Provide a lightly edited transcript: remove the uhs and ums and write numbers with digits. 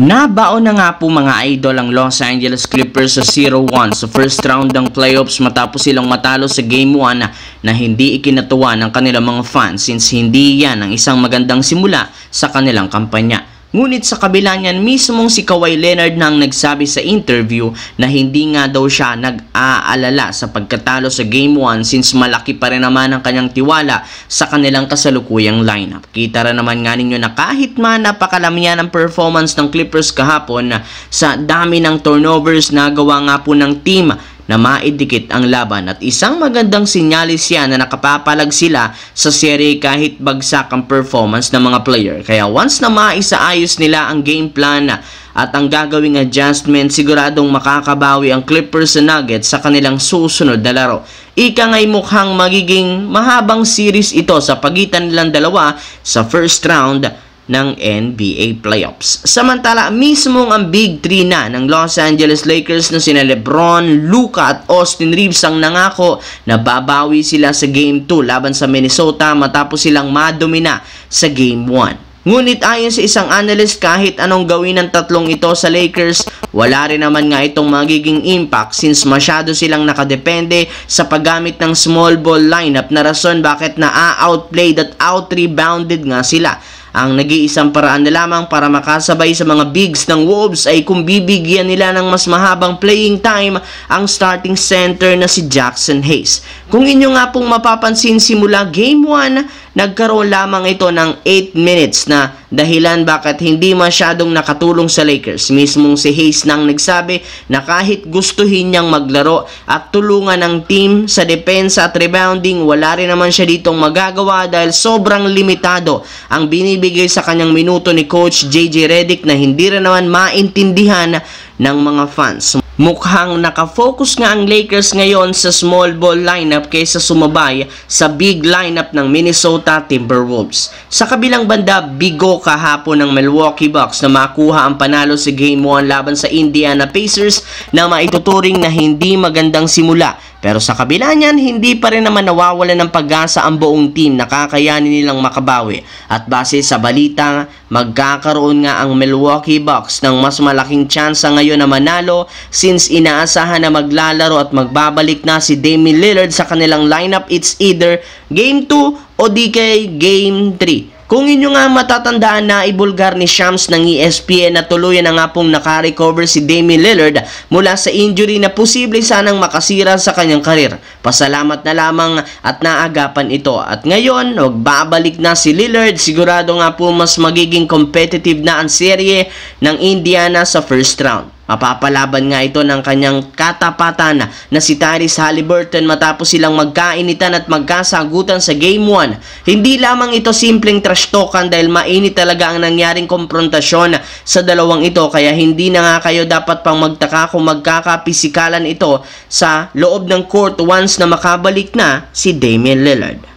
Nabaon na nga po mga idol ang Los Angeles Clippers sa 0-1 sa first round ng playoffs matapos silang matalo sa Game 1 na hindi ikinatuwa ng kanilang mga fans since hindi yan ang isang magandang simula sa kanilang kampanya. Ngunit sa kabila niyan, mismong si Kawhi Leonard na ang nagsabi sa interview na hindi nga daw siya nag-aalala sa pagkatalo sa Game 1 since malaki pa rin naman ang kanyang tiwala sa kanilang kasalukuyang lineup. Kita rin naman nga ninyo na kahit man napakalamihan ang performance ng Clippers kahapon sa dami ng turnovers na gawa nga po ng team na maidikit ang laban at isang magandang sinyalis yan na nakapapalag sila sa serye kahit bagsak ang performance ng mga player. Kaya once na maisaayos nila ang game plan at ang gagawing adjustment, siguradong makakabawi ang Clippers sa Nuggets sa kanilang susunod na laro. Ika nga'y mukhang magiging mahabang series ito sa pagitan nilang dalawa sa first round ng NBA playoffs. Samantala, mismong ang Big 3 na ng Los Angeles Lakers na sina LeBron, Luka at Austin Reeves ang nangako na babawi sila sa Game 2 laban sa Minnesota matapos silang madomina sa Game 1. Ngunit ayon sa isang analyst, kahit anong gawin ng tatlong ito sa Lakers, wala rin naman nga itong magiging impact since masyado silang nakadepende sa paggamit ng small ball lineup na rason bakit na-outplayed at out-rebounded nga sila. Ang nag-iisang paraan na lamang para makasabay sa mga bigs ng Wolves ay kung bibigyan nila ng mas mahabang playing time ang starting center na si Jackson Hayes. Kung inyo nga pong mapapansin simula Game 1, nagkaroon lamang ito ng 8 minutes na dahilan bakit hindi masyadong nakatulong sa Lakers. Mismong si Hayes nang nagsabi na kahit gustuhin niyang maglaro at tulungan ng team sa depensa at rebounding, wala rin naman siya ditong magagawa dahil sobrang limitado ang binibigay sa kanyang minuto ni Coach JJ Redick na hindi rin naman maintindihan ng mga fans. Mukhang nakafocus nga ang Lakers ngayon sa small ball lineup kaysa sumabay sa big lineup ng Minnesota Timberwolves. Sa kabilang banda, bigo kahapon ng Milwaukee Bucks na makuha ang panalo sa Game 1 laban sa Indiana Pacers na maituturing na hindi magandang simula. Pero sa kabila niyan, hindi pa rin naman nawawala ng pag-asa ang buong team na kakayanin nilang makabawi. At base sa balita, magkakaroon nga ang Milwaukee Bucks ng mas malaking tsansa ngayon na manalo since inaasahan na maglalaro at magbabalik na si Damian Lillard sa kanilang lineup. It's either Game 2 o di kay Game 3. Kung inyo nga matatandaan na ibulgar ni Shams ng ESPN na tuluyan na nga pong nakarecover si Damian Lillard mula sa injury na posible sanang makasira sa kanyang karir. Pasalamat na lamang at naagapan ito. At ngayon, magbabalik na si Lillard. Sigurado nga po mas magiging competitive na ang serye ng Indiana sa first round. Mapapalaban nga ito ng kanyang katapatan na si Tyrese Haliburton matapos silang magkainitan at magkasagutan sa Game 1. Hindi lamang ito simpleng trash talkan dahil mainit talaga ang nangyaring komprontasyon sa dalawang ito, kaya hindi na nga kayo dapat pang magtaka kung magkakapisikalan ito sa loob ng court once na makabalik na si Damian Lillard.